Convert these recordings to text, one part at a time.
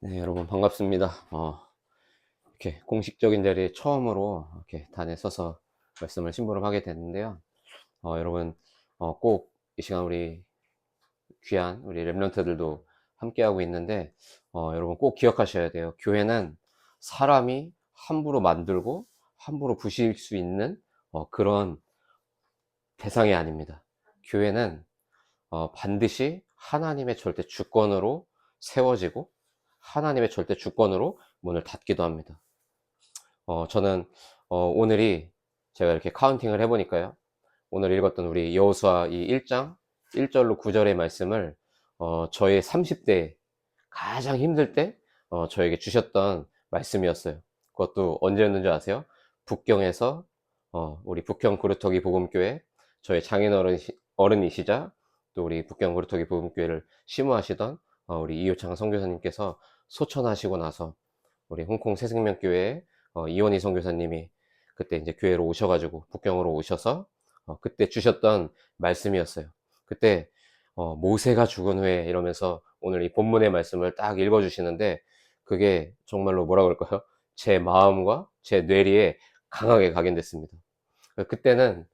네, 여러분 반갑습니다. 이렇게 공식적인 자리에 처음으로 이렇게 단에 서서 말씀을 심부름하게 됐는데요. 여러분, 꼭 이 시간 우리 귀한 우리 랩런트들도 함께하고 있는데, 여러분 꼭 기억하셔야 돼요. 교회는 사람이 함부로 만들고 함부로 부실 수 있는 그런 대상이 아닙니다. 교회는 반드시 하나님의 절대 주권으로 세워지고 하나님의 절대 주권으로 문을 닫기도 합니다. 저는 오늘이 제가 이렇게 카운팅을 해보니까요. 오늘 읽었던 우리 여호수아 이 1장 1절로 9절의 말씀을 저의 30대 가장 힘들 때 저에게 주셨던 말씀이었어요. 그것도 언제였는지 아세요? 북경에서 우리 북경 고르터기 복음교회 저의 장인 어른이시자 또 우리 북경 고르터기 복음교회를 심우하시던 우리 이효창 선교사님께서 소천하시고 나서 우리 홍콩 새생명교회 이원희 선교사님이 그때 이제 교회로 오셔가지고 북경으로 오셔서 그때 주셨던 말씀이었어요. 그때 모세가 죽은 후에 이러면서 오늘 이 본문의 말씀을 딱 읽어주시는데 그게 정말로 뭐라 그럴까요? 제 마음과 제 뇌리에 강하게 각인됐습니다. 그때는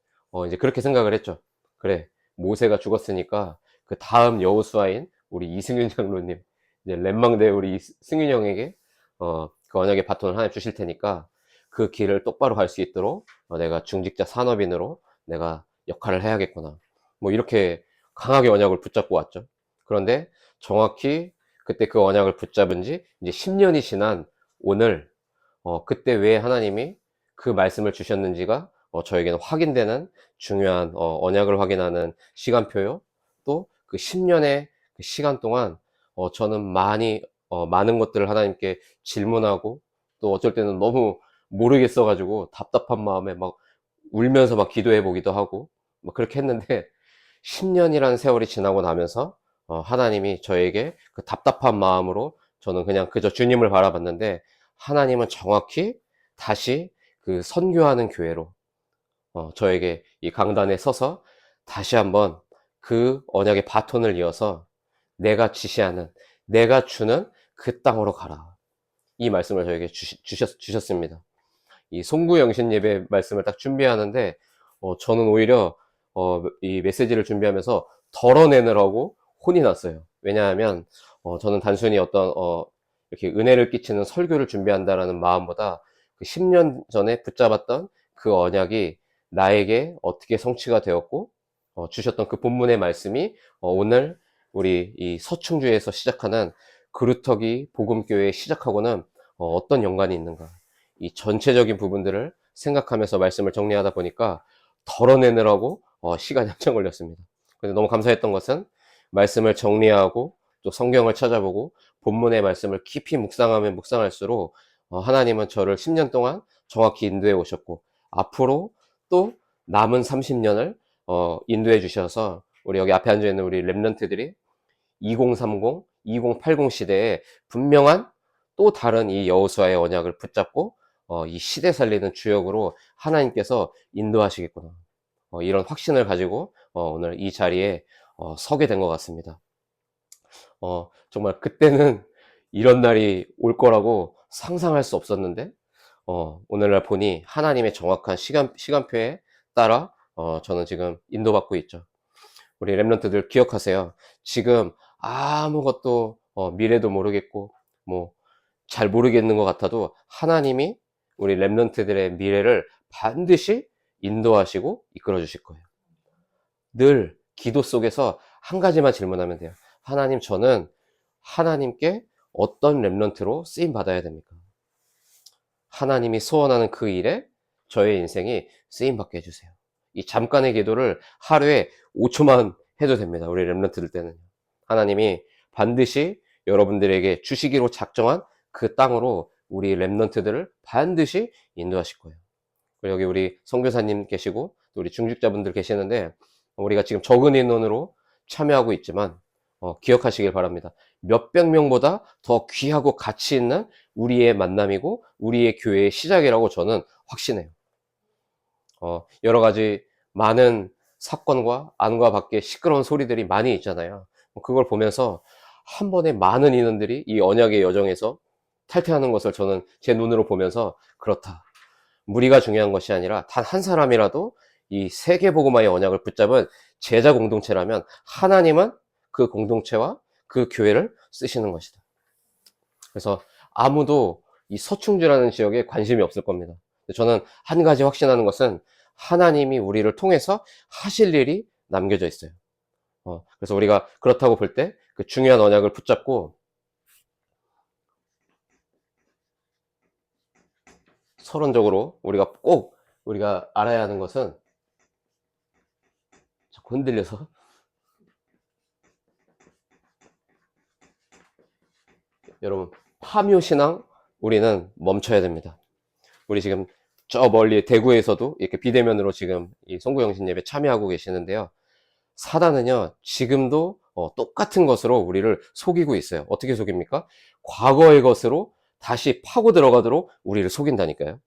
이제 그렇게 생각을 했죠. 그래, 모세가 죽었으니까 그 다음 여호수아인 우리 이승윤 장로님, 이제 렘망대 우리 승윤 형에게 그 언약의 바톤을 하나 주실 테니까 그 길을 똑바로 갈 수 있도록 내가 중직자 산업인으로 내가 역할을 해야겠구나. 뭐 이렇게 강하게 언약을 붙잡고 왔죠. 그런데 정확히 그때 그 언약을 붙잡은 지 이제 10년이 지난 오늘 그때 왜 하나님이 그 말씀을 주셨는지가 저에게는 확인되는 중요한 언약을 확인하는 시간표요. 또 그 10년의 그 시간 동안 저는 많은 것들을 하나님께 질문하고 또 어쩔 때는 너무 모르겠어 가지고 답답한 마음에 막 울면서 막 기도해 보기도 하고 막 그렇게 했는데 10년이라는 세월이 지나고 나면서 하나님이 저에게 그 답답한 마음으로 저는 그냥 그저 주님을 바라봤는데 하나님은 정확히 다시 그 선교하는 교회로 저에게 이 강단에 서서 다시 한번 그 언약의 바톤을 이어서 내가 지시하는, 내가 주는 그 땅으로 가라. 이 말씀을 저에게 주셨습니다. 이 송구영신 예배 말씀을 딱 준비하는데, 저는 오히려, 이 메시지를 준비하면서 덜어내느라고 혼이 났어요. 왜냐하면, 저는 단순히 이렇게 은혜를 끼치는 설교를 준비한다라는 마음보다 그 10년 전에 붙잡았던 그 언약이 나에게 어떻게 성취가 되었고, 주셨던 그 본문의 말씀이 오늘 우리 이 서충주에서 시작하는 그루터기 복음교회 시작하고는 어떤 연관이 있는가. 이 전체적인 부분들을 생각하면서 말씀을 정리하다 보니까 덜어내느라고 시간이 한참 걸렸습니다. 근데 너무 감사했던 것은 말씀을 정리하고 또 성경을 찾아보고 본문의 말씀을 깊이 묵상하면 묵상할수록 하나님은 저를 10년 동안 정확히 인도해 오셨고 앞으로 또 남은 30년을 인도해 주셔서 우리 여기 앞에 앉아 있는 우리 랩런트들이 2030, 2080 시대에 분명한 또 다른 이 여호수아의 언약을 붙잡고 이 시대 살리는 주역으로 하나님께서 인도하시겠구나. 이런 확신을 가지고 오늘 이 자리에 서게 된 것 같습니다. 정말 그때는 이런 날이 올 거라고 상상할 수 없었는데 오늘날 보니 하나님의 정확한 시간표에 따라 저는 지금 인도받고 있죠. 우리 랩런트들 기억하세요. 지금 아무것도 미래도 모르겠고 뭐 잘 모르겠는 것 같아도 하나님이 우리 랩런트들의 미래를 반드시 인도하시고 이끌어 주실 거예요. 늘 기도 속에서 한 가지만 질문하면 돼요. 하나님, 저는 하나님께 어떤 랩런트로 쓰임 받아야 됩니까? 하나님이 소원하는 그 일에 저의 인생이 쓰임 받게 해주세요. 이 잠깐의 기도를 하루에 5초만 해도 됩니다. 우리 랩런트들 때는. 하나님이 반드시 여러분들에게 주시기로 작정한 그 땅으로 우리 랩런트들을 반드시 인도하실 거예요. 여기 우리 선교사님 계시고 또 우리 중직자분들 계시는데 우리가 지금 적은 인원으로 참여하고 있지만 기억하시길 바랍니다. 몇백 명보다 더 귀하고 가치 있는 우리의 만남이고 우리의 교회의 시작이라고 저는 확신해요. 여러 가지 많은 사건과 안과 밖에 시끄러운 소리들이 많이 있잖아요. 그걸 보면서 한 번에 많은 인원들이 이 언약의 여정에서 탈퇴하는 것을 저는 제 눈으로 보면서 그렇다. 무리가 중요한 것이 아니라 단 한 사람이라도 이 세계복음화의 언약을 붙잡은 제자 공동체라면 하나님은 그 공동체와 그 교회를 쓰시는 것이다. 그래서 아무도 이 서충주라는 지역에 관심이 없을 겁니다. 저는 한 가지 확신하는 것은 하나님이 우리를 통해서 하실 일이 남겨져 있어요. 그래서 우리가 그렇다고 볼 때 그 중요한 언약을 붙잡고 서론적으로 우리가 알아야 하는 것은, 자꾸 흔들려서, 여러분, 파묘신앙 우리는 멈춰야 됩니다. 우리 지금 저 멀리 대구에서도 이렇게 비대면으로 지금 이 송구영신 예배 참여하고 계시는데요. 사단은요, 지금도 똑같은 것으로 우리를 속이고 있어요. 어떻게 속입니까? 과거의 것으로 다시 파고 들어가도록 우리를 속인다니까요.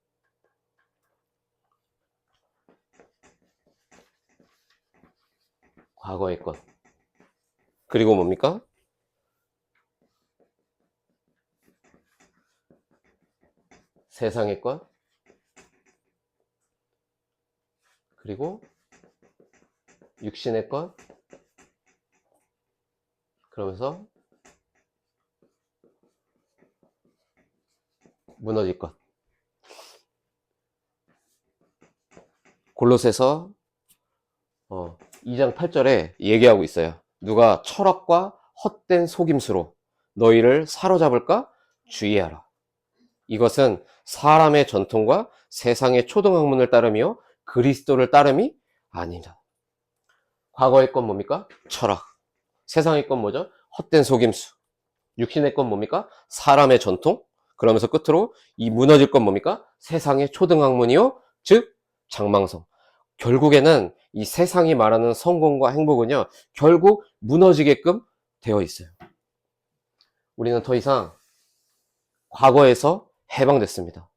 과거의 것. 그리고 뭡니까? 세상의 것. 그리고 육신의 것. 그러면서 무너질 것. 골로새서 2장 8절에 얘기하고 있어요. 누가 철학과 헛된 속임수로 너희를 사로잡을까 주의하라. 이것은 사람의 전통과 세상의 초등학문을 따르며 그리스도를 따름이 아니다. 과거의 건 뭡니까? 철학. 세상의 건 뭐죠? 헛된 속임수. 육신의 건 뭡니까? 사람의 전통. 그러면서 끝으로 이 무너질 건 뭡니까? 세상의 초등학문이요, 즉 장망성. 결국에는 이 세상이 말하는 성공과 행복은요, 결국 무너지게끔 되어 있어요. 우리는 더 이상 과거에서 해방됐습니다.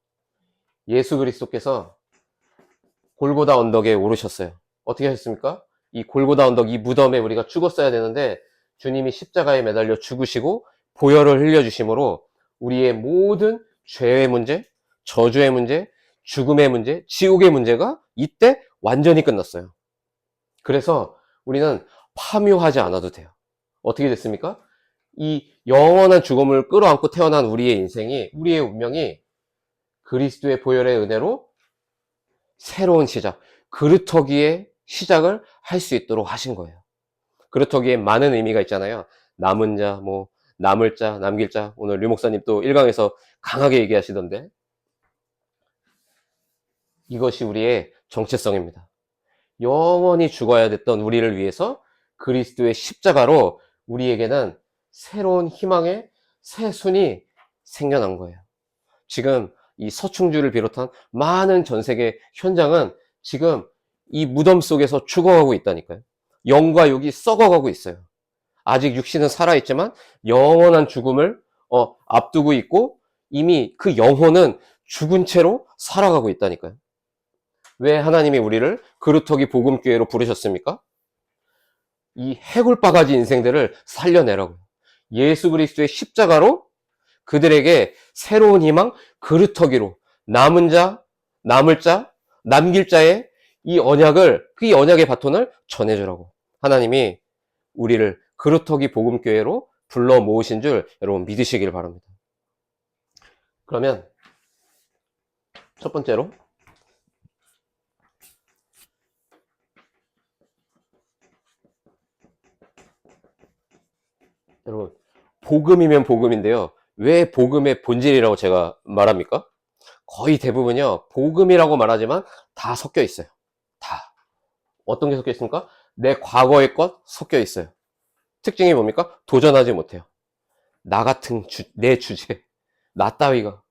예수 그리스도께서 골고다 언덕에 오르셨어요. 어떻게 하셨습니까? 이 골고다 언덕, 이 무덤에 우리가 죽었어야 되는데 주님이 십자가에 매달려 죽으시고 보혈을 흘려주심으로 우리의 모든 죄의 문제, 저주의 문제, 죽음의 문제, 지옥의 문제가 이때 완전히 끝났어요. 그래서 우리는 파묘하지 않아도 돼요. 어떻게 됐습니까? 이 영원한 죽음을 끌어안고 태어난 우리의 인생이, 우리의 운명이 그리스도의 보혈의 은혜로 새로운 시작, 그루터기의 시작을 할 수 있도록 하신 거예요. 그루터기에 많은 의미가 있잖아요. 남은 자, 남을 자, 남길 자. 오늘 류 목사님 또 1강에서 강하게 얘기하시던데, 이것이 우리의 정체성입니다. 영원히 죽어야 됐던 우리를 위해서 그리스도의 십자가로 우리에게는 새로운 희망의 새 순이 생겨난 거예요. 지금 이 서충주를 비롯한 많은 전 세계 현장은 지금 이 무덤 속에서 죽어가고 있다니까요. 영과 육이 썩어가고 있어요. 아직 육신은 살아있지만 영원한 죽음을 앞두고 있고 이미 그 영혼은 죽은 채로 살아가고 있다니까요. 왜 하나님이 우리를 그루터기 복음교회로 부르셨습니까? 이 해골바가지 인생들을 살려내라고. 예수 그리스도의 십자가로 그들에게 새로운 희망, 그루터기로 남은 자, 남을 자, 남길 자의 이 언약을, 그 언약의 바톤을 전해주라고 하나님이 우리를 그루터기 복음교회로 불러 모으신 줄 여러분 믿으시길 바랍니다. 그러면 첫 번째로 여러분, 복음이면 복음인데요. 왜 복음의 본질이라고 제가 말합니까? 거의 대부분요, 복음이라고 말하지만 다 섞여 있어요. 다. 어떤 게 섞여 있습니까? 내 과거의 것 섞여 있어요. 특징이 뭡니까? 도전하지 못해요. 나 같은 내 주제, 나 따위가.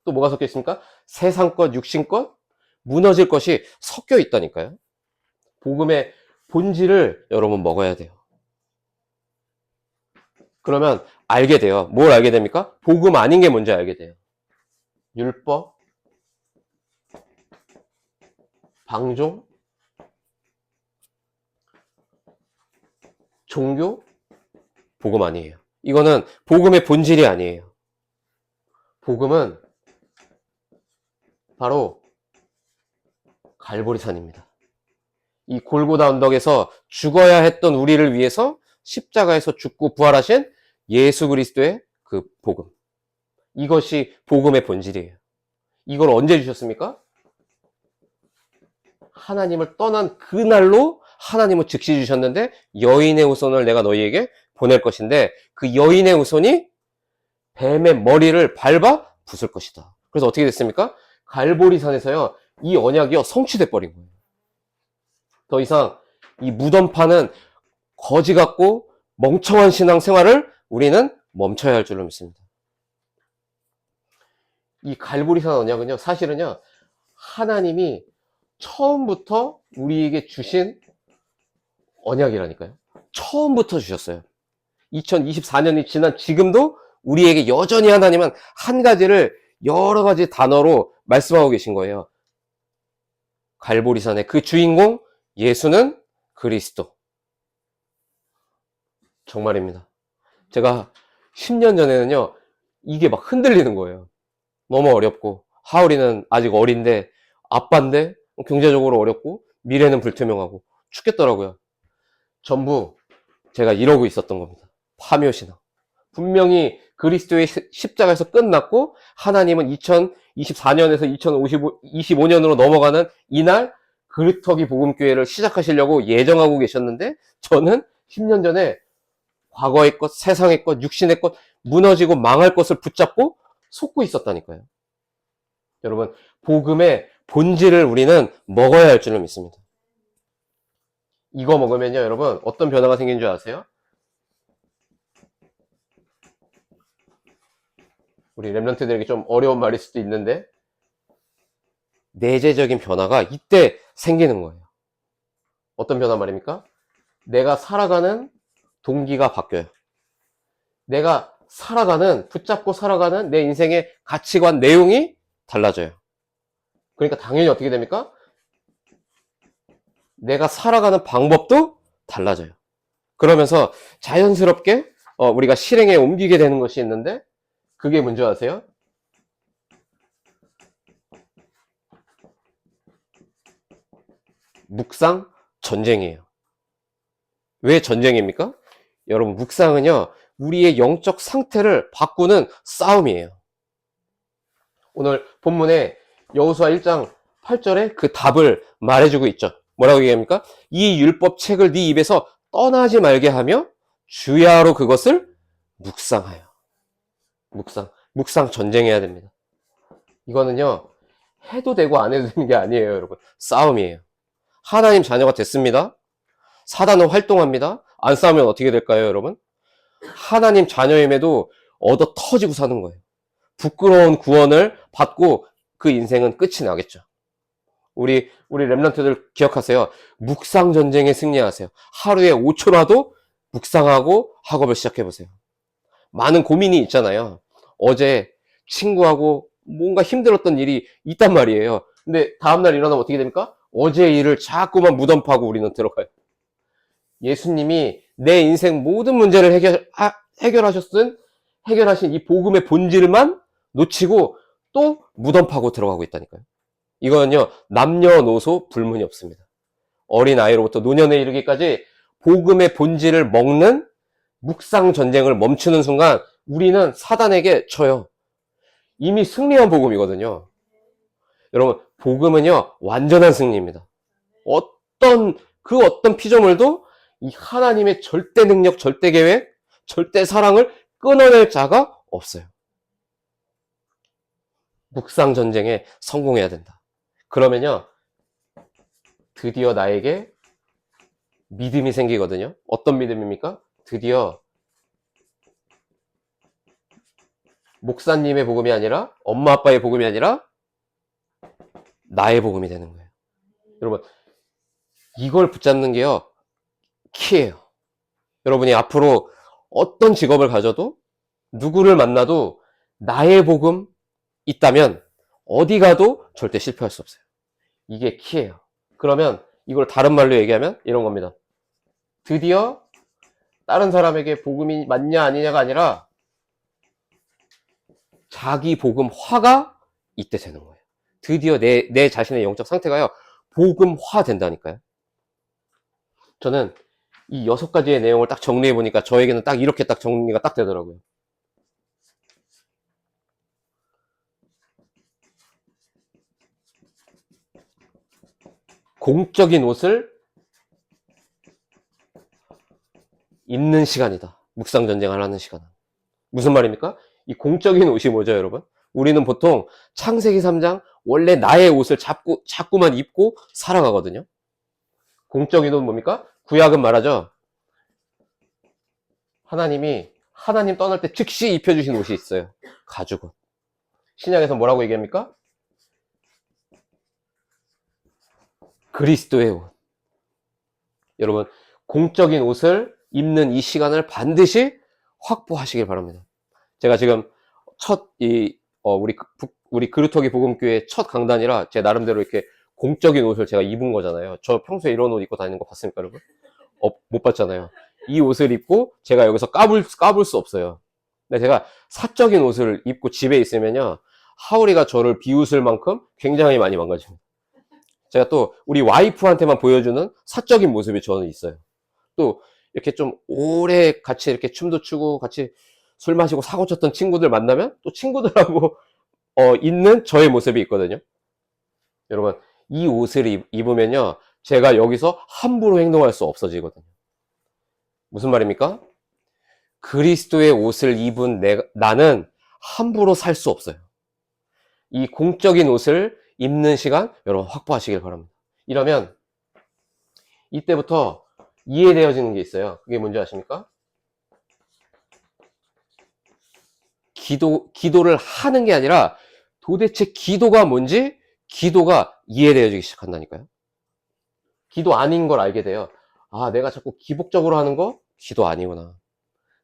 또 뭐가 섞여 있습니까? 세상 것, 육신 것, 무너질 것이 섞여 있다니까요. 복음의 본질을 여러분 먹어야 돼요. 그러면 알게 돼요. 뭘 알게 됩니까? 복음 아닌 게 뭔지 알게 돼요. 율법, 방종, 종교, 복음 아니에요. 이거는 복음의 본질이 아니에요. 복음은 바로 갈보리산입니다. 이 골고다 언덕에서 죽어야 했던 우리를 위해서 십자가에서 죽고 부활하신 예수 그리스도의 그 복음. 이것이 복음의 본질이에요. 이걸 언제 주셨습니까? 하나님을 떠난 그날로 하나님은 즉시 주셨는데, 여인의 후손을 내가 너희에게 보낼 것인데, 그 여인의 후손이 뱀의 머리를 밟아 부술 것이다. 그래서 어떻게 됐습니까? 갈보리산에서요, 이 언약이요 성취돼 버린 거예요. 더 이상 이 무덤파는 거지 같고 멍청한 신앙 생활을 우리는 멈춰야 할 줄로 믿습니다. 이 갈보리산 언약은요, 사실은요, 하나님이 처음부터 우리에게 주신 언약이라니까요. 처음부터 주셨어요. 2024년이 지난 지금도 우리에게 여전히 하나님은 한 가지를 여러 가지 단어로 말씀하고 계신 거예요. 갈보리산의 그 주인공 예수는 그리스도. 정말입니다. 제가 10년 전에는요, 이게 막 흔들리는 거예요. 너무 어렵고, 하울이는 아직 어린데, 아빠인데, 경제적으로 어렵고, 미래는 불투명하고, 죽겠더라고요. 전부 제가 이러고 있었던 겁니다. 파묘신앙. 분명히 그리스도의 십자가에서 끝났고, 하나님은 2024년에서 2025년으로 넘어가는 이날, 그루터기 복음교회를 시작하시려고 예정하고 계셨는데, 저는 10년 전에 과거의 것, 세상의 것, 육신의 것, 무너지고 망할 것을 붙잡고 속고 있었다니까요. 여러분, 복음의 본질을 우리는 먹어야 할 줄을 믿습니다. 이거 먹으면요, 여러분, 어떤 변화가 생긴 줄 아세요? 우리 렘넌트들에게 좀 어려운 말일 수도 있는데, 내재적인 변화가 이때 생기는 거예요. 어떤 변화 말입니까? 내가 살아가는 동기가 바뀌어요. 내가 붙잡고 살아가는 내 인생의 가치관, 내용이 달라져요. 그러니까 당연히 어떻게 됩니까? 내가 살아가는 방법도 달라져요. 그러면서 자연스럽게 우리가 실행에 옮기게 되는 것이 있는데, 그게 뭔지 아세요? 묵상 전쟁이에요. 왜 전쟁입니까? 여러분, 묵상은요, 우리의 영적 상태를 바꾸는 싸움이에요. 오늘 본문에 여호수아 1장 8절에 그 답을 말해주고 있죠. 뭐라고 얘기합니까? 이 율법 책을 네 입에서 떠나지 말게 하며 주야로 그것을 묵상하여. 묵상 전쟁해야 됩니다. 이거는요, 해도 되고 안 해도 되는 게 아니에요, 여러분. 싸움이에요. 하나님 자녀가 됐습니다. 사단은 활동합니다. 안 싸우면 어떻게 될까요, 여러분? 하나님 자녀임에도 얻어 터지고 사는 거예요. 부끄러운 구원을 받고 그 인생은 끝이 나겠죠. 우리 렘넌트들 기억하세요. 묵상 전쟁에 승리하세요. 하루에 5초라도 묵상하고 학업을 시작해보세요. 많은 고민이 있잖아요. 어제 친구하고 뭔가 힘들었던 일이 있단 말이에요. 근데 다음날 일어나면 어떻게 됩니까? 어제 일을 자꾸만 무덤파고 우리는 들어가요. 예수님이 내 인생 모든 문제를 해결하신 이 복음의 본질만 놓치고 또 무덤파고 들어가고 있다니까요. 이거는요, 남녀노소 불문이 없습니다. 어린아이로부터 노년에 이르기까지 복음의 본질을 먹는 묵상 전쟁을 멈추는 순간 우리는 사단에게 져요. 이미 승리한 복음이거든요. 여러분, 복음은요, 완전한 승리입니다. 어떤 피조물도 이 하나님의 절대 능력, 절대 계획, 절대 사랑을 끊어낼 자가 없어요. 묵상 전쟁에 성공해야 된다. 그러면요, 드디어 나에게 믿음이 생기거든요. 어떤 믿음입니까? 드디어 목사님의 복음이 아니라, 엄마 아빠의 복음이 아니라 나의 복음이 되는 거예요. 여러분, 이걸 붙잡는 게요, 키예요. 여러분이 앞으로 어떤 직업을 가져도, 누구를 만나도 나의 복음 있다면 어디 가도 절대 실패할 수 없어요. 이게 키예요. 그러면 이걸 다른 말로 얘기하면 이런 겁니다. 드디어 다른 사람에게 복음이 맞냐 아니냐가 아니라 자기 복음화가 이때 되는 거예요. 드디어 내 자신의 영적 상태가요, 복음화 된다니까요. 저는 이 6가지의 내용을 딱 정리해 보니까 저에게는 딱 이렇게 딱 정리가 딱 되더라고요. 공적인 옷을 입는 시간이다. 묵상 전쟁을 하는 시간은. 무슨 말입니까? 이 공적인 옷이 뭐죠, 여러분? 우리는 보통 창세기 3장 원래 나의 옷을 자꾸만 입고 살아가거든요. 공적인 옷은 뭡니까? 구약은 말하죠. 하나님 떠날 때 즉시 입혀주신 옷이 있어요. 가죽옷. 신약에서 뭐라고 얘기합니까? 그리스도의 옷. 여러분, 공적인 옷을 입는 이 시간을 반드시 확보하시길 바랍니다. 제가 지금 우리 그루터기 복음교회 첫 강단이라 제 나름대로 이렇게 공적인 옷을 제가 입은 거잖아요. 저 평소에 이런 옷 입고 다니는 거 봤습니까, 여러분? 못 봤잖아요. 이 옷을 입고 제가 여기서 까불 수 없어요. 근데 제가 사적인 옷을 입고 집에 있으면요, 하울이가 저를 비웃을 만큼 굉장히 많이 망가집니다. 제가 또 우리 와이프한테만 보여주는 사적인 모습이 저는 있어요. 또 이렇게 좀 오래 같이 이렇게 춤도 추고 같이 술 마시고 사고 쳤던 친구들 만나면 또 친구들하고 있는 저의 모습이 있거든요. 여러분, 이 옷을 입으면요, 제가 여기서 함부로 행동할 수 없어지거든요. 무슨 말입니까? 그리스도의 옷을 입은 나는 함부로 살 수 없어요. 이 공적인 옷을 입는 시간 여러분 확보하시길 바랍니다. 이러면 이때부터 이해되어지는 게 있어요. 그게 뭔지 아십니까? 기도를 하는 게 아니라 도대체 기도가 뭔지 기도가 이해되어지기 시작한다니까요. 기도 아닌 걸 알게 돼요. 아, 내가 자꾸 기복적으로 하는 거 기도 아니구나.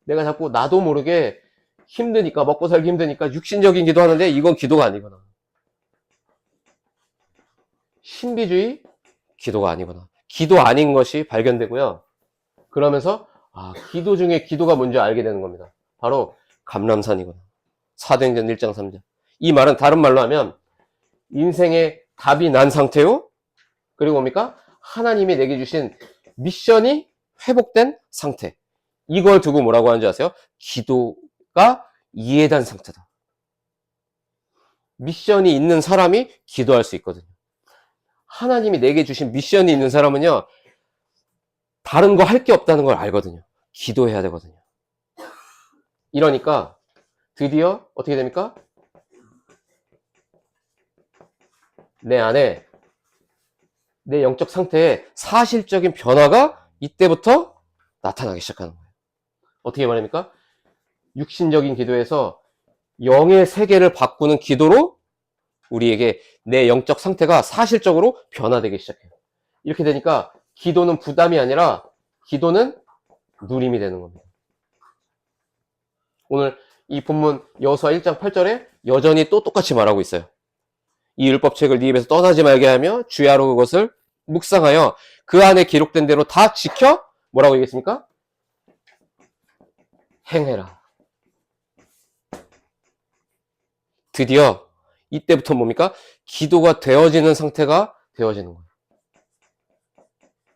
내가 자꾸 나도 모르게 힘드니까, 먹고 살기 힘드니까 육신적인 기도 하는데 이건 기도가 아니구나. 신비주의 기도가 아니구나. 기도 아닌 것이 발견되고요. 그러면서 기도 중에 기도가 뭔지 알게 되는 겁니다. 바로 감람산이구나. 사도행전 1장 3절. 이 말은 다른 말로 하면 인생의 답이 난 상태요. 그리고 뭡니까? 하나님이 내게 주신 미션이 회복된 상태. 이걸 두고 뭐라고 하는지 아세요? 기도가 이해된 상태다. 미션이 있는 사람이 기도할 수 있거든요. 하나님이 내게 주신 미션이 있는 사람은요, 다른 거 할 게 없다는 걸 알거든요. 기도해야 되거든요. 이러니까 드디어 어떻게 됩니까? 내 안에 내 영적 상태에 사실적인 변화가 이때부터 나타나기 시작하는 거예요. 어떻게 말합니까? 육신적인 기도에서 영의 세계를 바꾸는 기도로 우리에게 내 영적 상태가 사실적으로 변화되기 시작해요. 이렇게 되니까 기도는 부담이 아니라 기도는 누림이 되는 겁니다. 오늘 이 본문 여호수아 1장 8절에 여전히 또 똑같이 말하고 있어요. 이 율법책을 네 입에서 떠나지 말게 하며 주야로 그것을 묵상하여 그 안에 기록된 대로 다 지켜 뭐라고 얘기했습니까? 행해라. 드디어 이때부터 뭡니까? 기도가 되어지는 상태가 되어지는 거예요.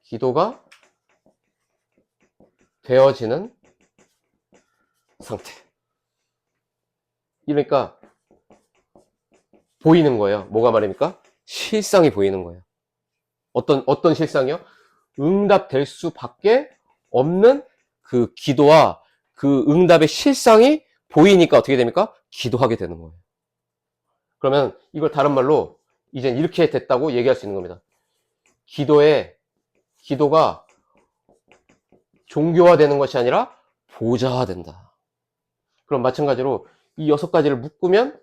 기도가 되어지는 상태. 이러니까 보이는 거예요. 뭐가 말입니까? 실상이 보이는 거예요. 어떤 실상이요? 응답될 수밖에 없는 그 기도와 그 응답의 실상이 보이니까 어떻게 됩니까? 기도하게 되는 거예요. 그러면 이걸 다른 말로 이젠 이렇게 됐다고 얘기할 수 있는 겁니다. 기도가 종교화되는 것이 아니라 보좌화된다. 그럼 마찬가지로 이 6가지를 묶으면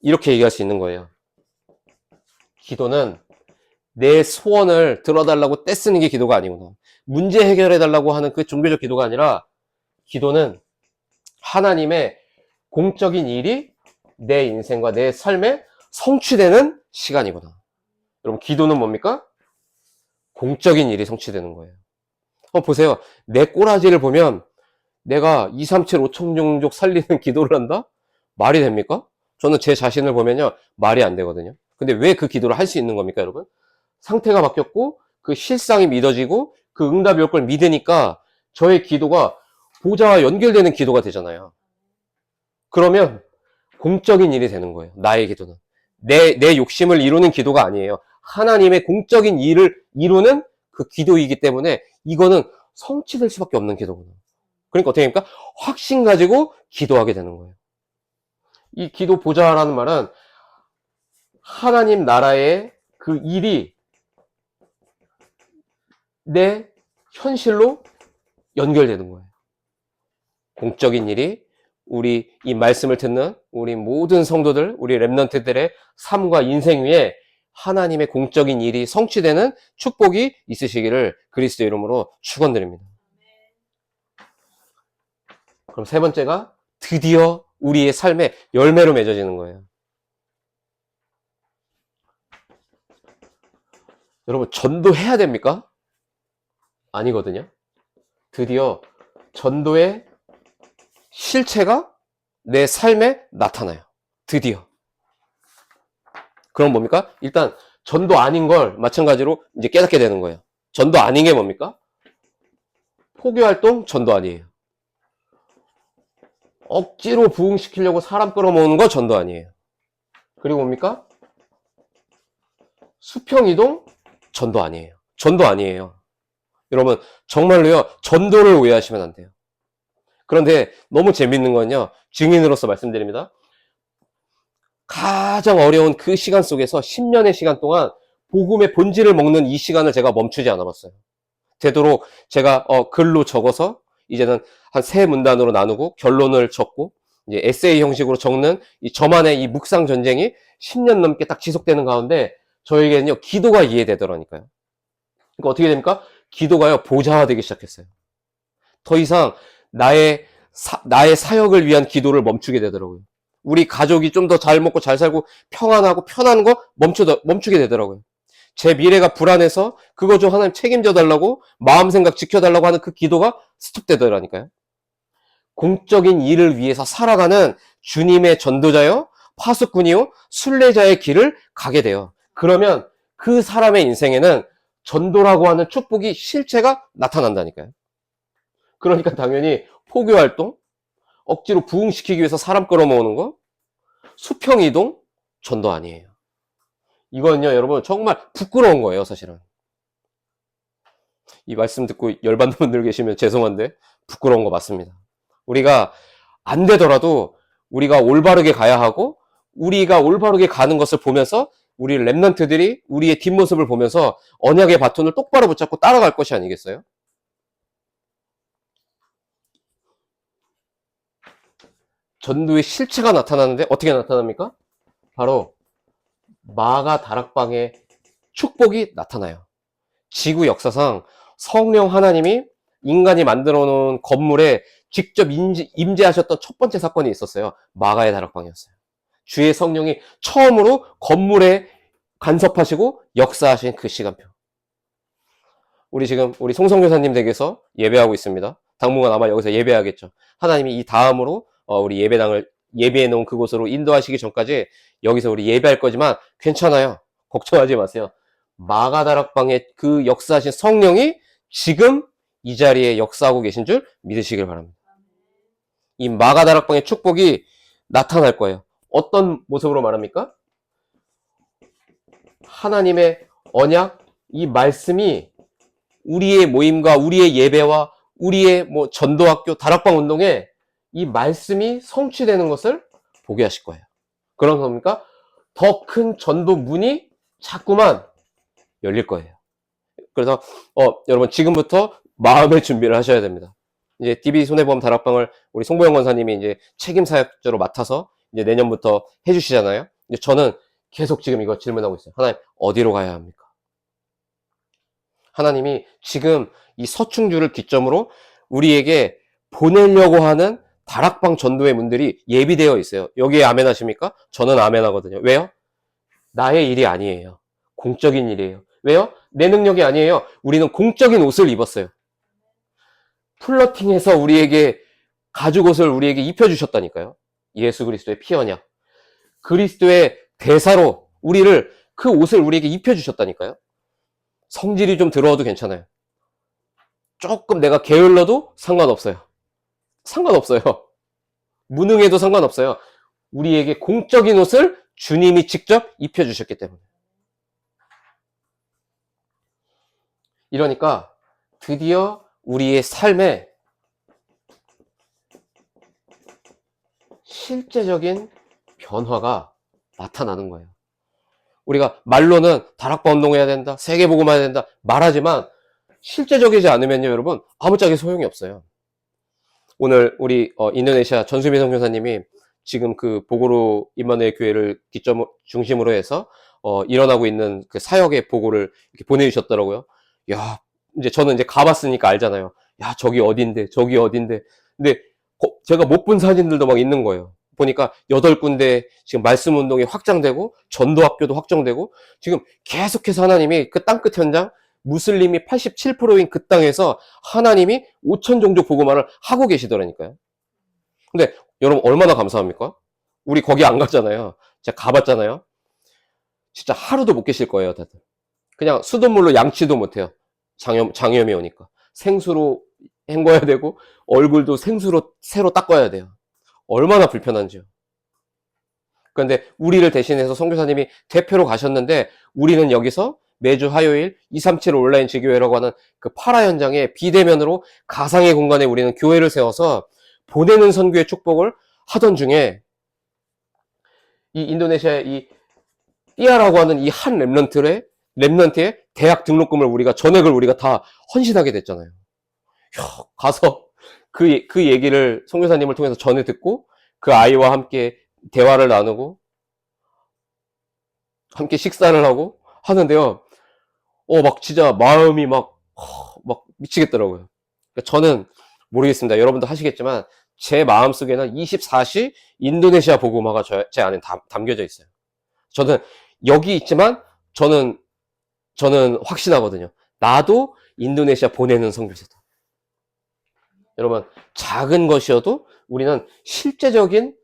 이렇게 얘기할 수 있는 거예요. 기도는 내 소원을 들어달라고 떼쓰는 게 기도가 아니구나. 문제 해결해달라고 하는 그 종교적 기도가 아니라 기도는 하나님의 공적인 일이 내 인생과 내 삶에 성취되는 시간이구나. 여러분, 기도는 뭡니까? 공적인 일이 성취되는 거예요. 보세요. 내 꼬라지를 보면 내가 2, 3, 7, 5 청종족 살리는 기도를 한다? 말이 됩니까? 저는 제 자신을 보면요, 말이 안 되거든요. 근데 왜 그 기도를 할 수 있는 겁니까, 여러분? 상태가 바뀌었고, 그 실상이 믿어지고, 그 응답이 올 걸 믿으니까, 저의 기도가 보좌와 연결되는 기도가 되잖아요. 그러면, 공적인 일이 되는 거예요. 나의 기도는. 내 욕심을 이루는 기도가 아니에요. 하나님의 공적인 일을 이루는 그 기도이기 때문에, 이거는 성취될 수밖에 없는 기도구나. 그러니까 어떻게 됩니까? 확신 가지고 기도하게 되는 거예요. 이 기도 보좌라는 말은 하나님 나라의 그 일이 내 현실로 연결되는 거예요. 공적인 일이 우리 이 말씀을 듣는 우리 모든 성도들, 우리 렘넌트들의 삶과 인생 위에 하나님의 공적인 일이 성취되는 축복이 있으시기를 그리스도 이름으로 축원드립니다. 그럼 세 번째가 드디어 우리의 삶의 열매로 맺어지는 거예요. 여러분, 전도해야 됩니까? 아니거든요. 드디어 전도의 실체가 내 삶에 나타나요. 드디어. 그럼 뭡니까? 일단 전도 아닌 걸 마찬가지로 이제 깨닫게 되는 거예요. 전도 아닌 게 뭡니까? 포교활동 전도 아니에요. 억지로 부흥시키려고 사람 끌어모으는 거 전도 아니에요. 그리고 뭡니까? 수평이동 전도 아니에요. 전도 아니에요. 여러분, 정말로요, 전도를 오해하시면 안 돼요. 그런데 너무 재밌는 건요, 증인으로서 말씀드립니다. 가장 어려운 그 시간 속에서 10년의 시간 동안 복음의 본질을 먹는 이 시간을 제가 멈추지 않아 봤어요. 되도록 제가 글로 적어서 이제는 한 세 문단으로 나누고 결론을 적고 이제 에세이 형식으로 적는 이 저만의 이 묵상 전쟁이 10년 넘게 딱 지속되는 가운데 저에게는요, 기도가 이해되더라니까요. 그러니까 어떻게 됩니까? 기도가요, 보좌화되기 시작했어요. 더 이상 나의 사역을 위한 기도를 멈추게 되더라고요. 우리 가족이 좀 더 잘 먹고 잘 살고 평안하고 편한 거 멈추게 되더라고요. 제 미래가 불안해서 그거 좀 하나님 책임져 달라고 마음 생각 지켜달라고 하는 그 기도가 스톱되더라니까요. 공적인 일을 위해서 살아가는 주님의 전도자요, 파수꾼이요, 순례자의 길을 가게 돼요. 그러면 그 사람의 인생에는 전도라고 하는 축복이 실체가 나타난다니까요. 그러니까 당연히 포교활동, 억지로 부흥시키기 위해서 사람 끌어모으는 거, 수평이동, 전도 아니에요. 이건요, 여러분, 정말 부끄러운 거예요, 사실은. 이 말씀 듣고 열받는 분들 계시면 죄송한데, 부끄러운 거 맞습니다. 우리가 안 되더라도 우리가 올바르게 가야 하고, 우리가 올바르게 가는 것을 보면서 우리 렘넌트들이 우리의 뒷모습을 보면서 언약의 바톤을 똑바로 붙잡고 따라갈 것이 아니겠어요? 전도의 실체가 나타나는데 어떻게 나타납니까? 바로 마가 다락방의 축복이 나타나요. 지구 역사상 성령 하나님이 인간이 만들어 놓은 건물에 직접 임재하셨던 첫 번째 사건이 있었어요. 마가의 다락방이었어요. 주의 성령이 처음으로 건물에 간섭하시고 역사하신 그 시간표. 우리 지금 우리 송성교사님 댁에서 예배하고 있습니다. 당분간 아마 여기서 예배하겠죠. 하나님이 이 다음으로 우리 예배당을 예배해 놓은 그곳으로 인도하시기 전까지 여기서 우리 예배할 거지만 괜찮아요. 걱정하지 마세요. 마가다락방의 그 역사하신 성령이 지금 이 자리에 역사하고 계신 줄 믿으시길 바랍니다. 이 마가다락방의 축복이 나타날 거예요. 어떤 모습으로 말합니까? 하나님의 언약, 이 말씀이 우리의 모임과 우리의 예배와 우리의 전도학교, 다락방 운동에 이 말씀이 성취되는 것을 보게 하실 거예요. 그런 겁니까? 더 큰 전도 문이 자꾸만 열릴 거예요. 그래서 여러분 지금부터 마음의 준비를 하셔야 됩니다. 이제 DB 손해보험 다락방을 우리 송보영 권사님이 이제 책임 사역자로 맡아서 이제 내년부터 해주시잖아요. 이제 저는 계속 지금 이거 질문하고 있어요. 하나님, 어디로 가야 합니까? 하나님이 지금 이 서충주를 기점으로 우리에게 보내려고 하는 다락방 전도의 문들이 예비되어 있어요. 여기에 아멘 하십니까? 저는 아멘 하거든요. 왜요? 나의 일이 아니에요. 공적인 일이에요. 왜요? 내 능력이 아니에요. 우리는 공적인 옷을 입었어요. 플러팅해서 우리에게 가죽옷을 우리에게 입혀주셨다니까요. 예수 그리스도의 피 언약. 그리스도의 대사로 그 옷을 우리에게 입혀주셨다니까요. 성질이 좀 들어와도 괜찮아요. 조금 내가 게을러도 상관없어요. 상관없어요. 무능해도 상관없어요. 우리에게 공적인 옷을 주님이 직접 입혀주셨기 때문에. 이러니까 드디어 우리의 삶에 실제적인 변화가 나타나는 거예요. 우리가 말로는 다락방 운동해야 된다, 세계복음해야 된다 말하지만 실제적이지 않으면요, 여러분 아무짝에 소용이 없어요. 오늘 우리 인도네시아 전수미 선교사님이 지금 그 보고로 임마누엘 교회를 중심으로 해서 일어나고 있는 그 사역의 보고를 이렇게 보내주셨더라고요. 야, 이제 저는 이제 가봤으니까 알잖아요. 야, 저기 어딘데. 근데 제가 못 본 사진들도 막 있는 거예요. 보니까 8군데 지금 말씀 운동이 확장되고 전도학교도 확정되고 지금 계속해서 하나님이 그 땅끝 현장 무슬림이 87%인 그 땅에서 하나님이 5천 종족 복음화를 하고 계시더라니까요. 근데 여러분 얼마나 감사합니까? 우리 거기 안 갔잖아요. 제가 가봤잖아요. 진짜 하루도 못 계실 거예요, 다들. 그냥 수돗물로 양치도 못해요. 장염이 오니까. 생수로 헹궈야 되고 얼굴도 생수로 새로 닦아야 돼요. 얼마나 불편한지요. 그런데 우리를 대신해서 선교사님이 대표로 가셨는데 우리는 여기서 매주 화요일 237 온라인 지교회라고 하는 그 파라 현장에 비대면으로 가상의 공간에 우리는 교회를 세워서 보내는 선교의 축복을 하던 중에 이 인도네시아의 이 띠아라고 하는 이 한 랩런트의 대학 등록금을 전액을 우리가 다 헌신하게 됐잖아요. 가서 그 얘기를 선교사님을 통해서 전해 듣고 그 아이와 함께 대화를 나누고 함께 식사를 하고 하는데요. 막 진짜 마음이 막 미치겠더라고요. 그러니까 저는 모르겠습니다. 여러분도 하시겠지만 제 마음속에는 24시 인도네시아 복음화가 제 안에 담겨져 있어요. 저는 여기 있지만 저는 확신하거든요. 나도 인도네시아 보내는 선교사다. 여러분 작은 것이어도 우리는 실제적인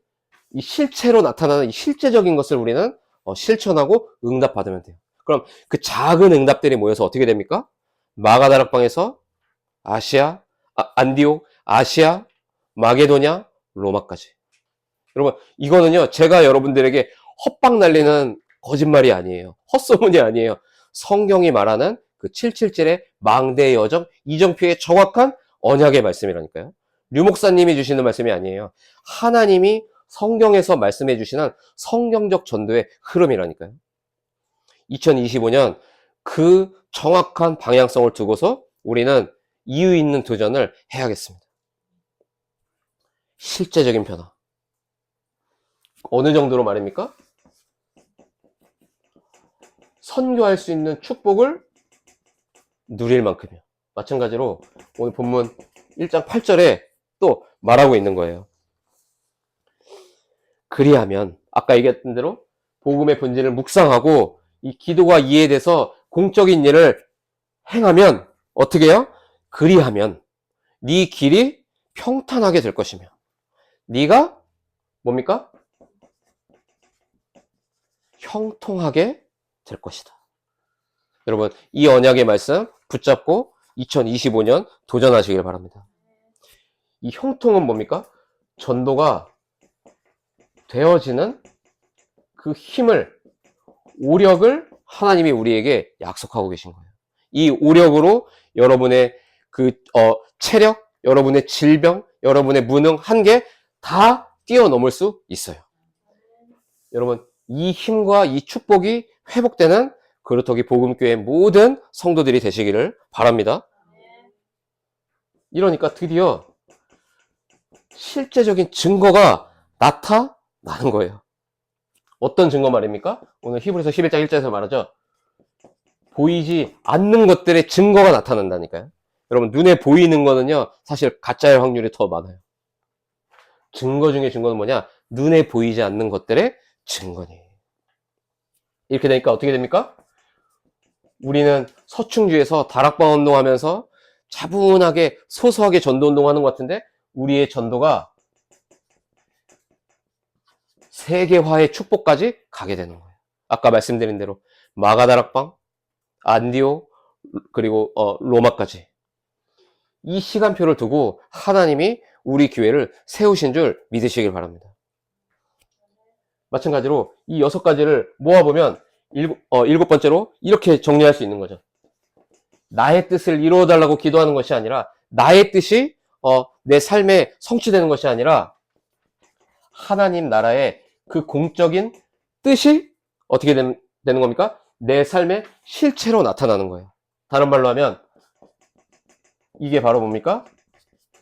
이 실체로 나타나는 이 실제적인 것을 우리는 실천하고 응답받으면 돼요. 그럼 그 작은 응답들이 모여서 어떻게 됩니까? 마가다락방에서 안디옥, 아시아, 마게도냐, 로마까지. 여러분 이거는요 제가 여러분들에게 헛방 날리는 거짓말이 아니에요. 헛소문이 아니에요. 성경이 말하는 그 777의 망대의 여정, 이정표의 정확한 언약의 말씀이라니까요. 류 목사님이 주시는 말씀이 아니에요. 하나님이 성경에서 말씀해 주시는 성경적 전도의 흐름이라니까요. 2025년 그 정확한 방향성을 두고서 우리는 이유 있는 도전을 해야겠습니다. 실제적인 변화. 어느 정도로 말입니까? 선교할 수 있는 축복을 누릴 만큼이요. 마찬가지로 오늘 본문 1장 8절에 또 말하고 있는 거예요. 그리하면 아까 얘기했던 대로 복음의 본질을 묵상하고 이 기도가 이해돼서 공적인 일을 행하면 어떻게 해요? 그리하면 네 길이 평탄하게 될 것이며 네가 뭡니까? 형통하게 될 것이다. 여러분 이 언약의 말씀 붙잡고 2025년 도전하시길 바랍니다. 이 형통은 뭡니까? 전도가 되어지는 그 힘을, 오력을 하나님이 우리에게 약속하고 계신 거예요. 이 오력으로 여러분의 체력, 여러분의 질병, 여러분의 무능, 한계 다 뛰어넘을 수 있어요. 여러분 이 힘과 이 축복이 회복되는 그루터기 복음교회 모든 성도들이 되시기를 바랍니다. 이러니까 드디어 실제적인 증거가 나타나는 거예요. 어떤 증거 말입니까? 오늘 히브리서 11장 1절에서 말하죠. 보이지 않는 것들의 증거가 나타난다니까요. 여러분 눈에 보이는 거는요 사실 가짜일 확률이 더 많아요. 증거 중에 증거는 뭐냐? 눈에 보이지 않는 것들의 증거니. 이렇게 되니까 어떻게 됩니까? 우리는 서충주에서 다락방 운동하면서 차분하게 소소하게 전도 운동하는 것 같은데 우리의 전도가 세계화의 축복까지 가게 되는 거예요. 아까 말씀드린 대로 마가다락방, 안디오, 그리고 로마까지 이 시간표를 두고 하나님이 우리 교회를 세우신 줄 믿으시길 바랍니다. 마찬가지로 이 6가지를 모아보면 일곱 번째로 이렇게 정리할 수 있는 거죠. 나의 뜻을 이루어달라고 기도하는 것이 아니라 나의 뜻이 내 삶에 성취되는 것이 아니라 하나님 나라의 그 공적인 뜻이 어떻게 되는 겁니까? 내 삶의 실체로 나타나는 거예요. 다른 말로 하면 이게 바로 뭡니까?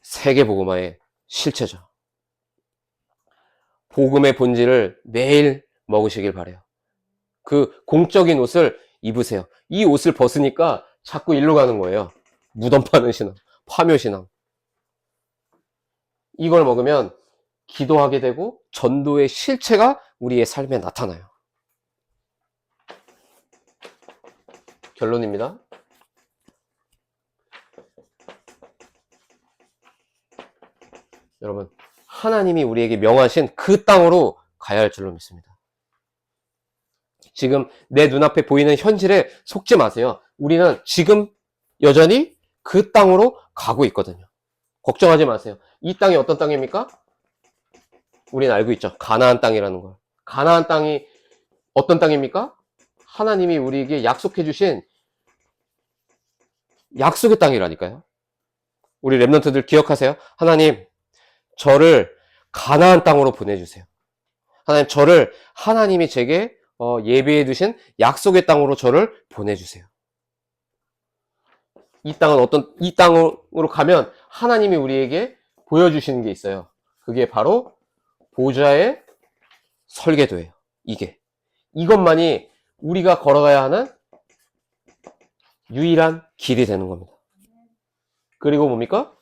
세계복음화의 실체죠. 복음의 본질을 매일 먹으시길 바라요. 그 공적인 옷을 입으세요. 이 옷을 벗으니까 자꾸 일로 가는 거예요. 무덤 파는 신앙, 파묘 신앙. 이걸 먹으면 기도하게 되고 전도의 실체가 우리의 삶에 나타나요. 결론입니다. 여러분, 하나님이 우리에게 명하신 그 땅으로 가야 할 줄로 믿습니다. 지금 내 눈앞에 보이는 현실에 속지 마세요. 우리는 지금 여전히 그 땅으로 가고 있거든요. 걱정하지 마세요. 이 땅이 어떤 땅입니까? 우리는 알고 있죠. 가나안 땅이라는 걸. 가나안 땅이 어떤 땅입니까? 하나님이 우리에게 약속해 주신 약속의 땅이라니까요. 우리 랩런트들 기억하세요? 하나님, 저를 가나안 땅으로 보내주세요. 하나님, 저를 하나님이 제게 예비해 두신 약속의 땅으로 저를 보내주세요. 이 땅으로 가면 하나님이 우리에게 보여주시는 게 있어요. 그게 바로 보좌의 설계도예요. 이것만이 우리가 걸어가야 하는 유일한 길이 되는 겁니다. 그리고 뭡니까?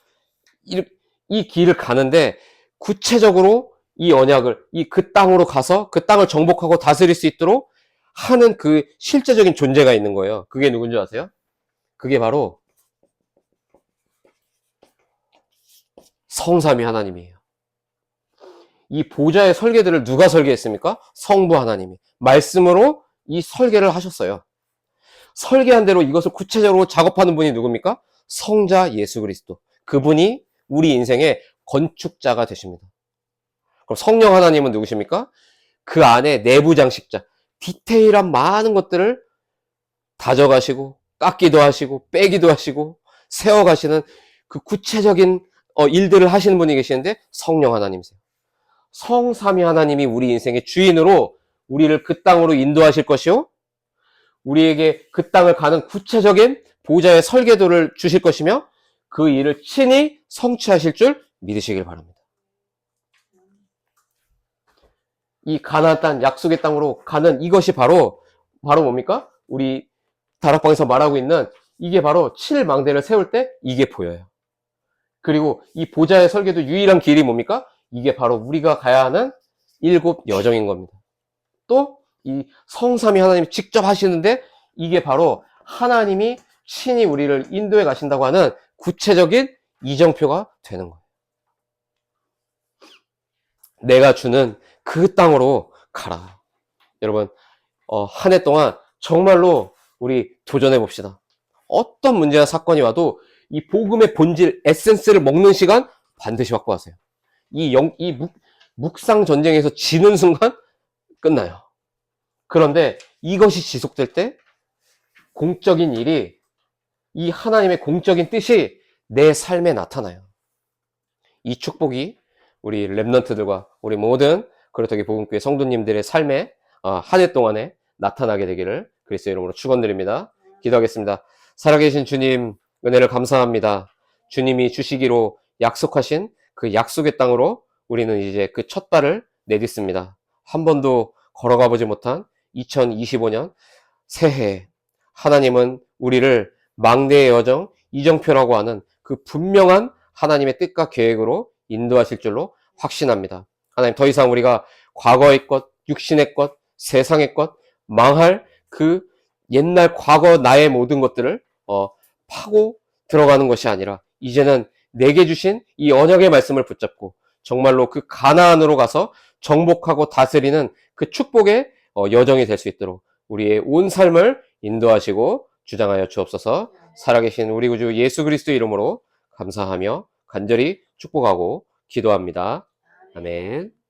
이 길을 가는데 구체적으로 이 언약을 그 땅으로 가서 그 땅을 정복하고 다스릴 수 있도록 하는 그 실제적인 존재가 있는 거예요. 그게 누군지 아세요? 그게 바로 성삼위 하나님이에요. 이 보좌의 설계들을 누가 설계했습니까? 성부 하나님이 말씀으로 이 설계를 하셨어요. 설계한 대로 이것을 구체적으로 작업하는 분이 누굽니까? 성자 예수 그리스도. 그분이 우리 인생의 건축자가 되십니다. 그럼 성령 하나님은 누구십니까? 그 안에 내부 장식자, 디테일한 많은 것들을 다져가시고 깎기도 하시고 빼기도 하시고 세워가시는 그 구체적인 일들을 하시는 분이 계시는데 성령 하나님이세요. 성삼위 하나님이 우리 인생의 주인으로 우리를 그 땅으로 인도하실 것이요, 우리에게 그 땅을 가는 구체적인 보좌의 설계도를 주실 것이며 그 일을 친히 성취하실 줄 믿으시길 바랍니다. 이 가나안 땅, 약속의 땅으로 가는 이것이 바로 뭡니까? 우리 다락방에서 말하고 있는 이게 바로 7망대를 세울 때 이게 보여요. 그리고 이 보좌의 설계도 유일한 길이 뭡니까? 이게 바로 우리가 가야 하는 7 여정인 겁니다. 또 이 성삼위 하나님이 직접 하시는데 이게 바로 하나님이 친히 우리를 인도해 가신다고 하는 구체적인 이정표가 되는 거예요. 내가 주는 그 땅으로 가라. 여러분, 한 해 동안 정말로 우리 도전해 봅시다. 어떤 문제나 사건이 와도 이 복음의 본질, 에센스를 먹는 시간 반드시 확보하세요. 이 묵상 전쟁에서 지는 순간 끝나요. 그런데 이것이 지속될 때 공적인 일이, 이 하나님의 공적인 뜻이 내 삶에 나타나요. 이 축복이 우리 랩런트들과 우리 모든 그렇다기 복음교회 성도님들의 삶에 한 해 동안에 나타나게 되기를 그리스도의 이름으로 축원드립니다. 기도하겠습니다. 살아계신 주님, 은혜를 감사합니다. 주님이 주시기로 약속하신 그 약속의 땅으로 우리는 이제 그 첫 발을 내딛습니다. 한 번도 걸어가 보지 못한 2025년 새해, 하나님은 우리를 망대의 여정, 이정표라고 하는 그 분명한 하나님의 뜻과 계획으로 인도하실 줄로 확신합니다. 하나님, 더 이상 우리가 과거의 것, 육신의 것, 세상의 것, 망할 그 옛날 과거 나의 모든 것들을 파고 들어가는 것이 아니라 이제는 내게 주신 이 언약의 말씀을 붙잡고 정말로 그 가나안으로 가서 정복하고 다스리는 그 축복의 여정이 될 수 있도록 우리의 온 삶을 인도하시고 주장하여 주옵소서. 살아계신 우리 구주 예수 그리스도의 이름으로 감사하며 간절히 축복하고 기도합니다. 아멘.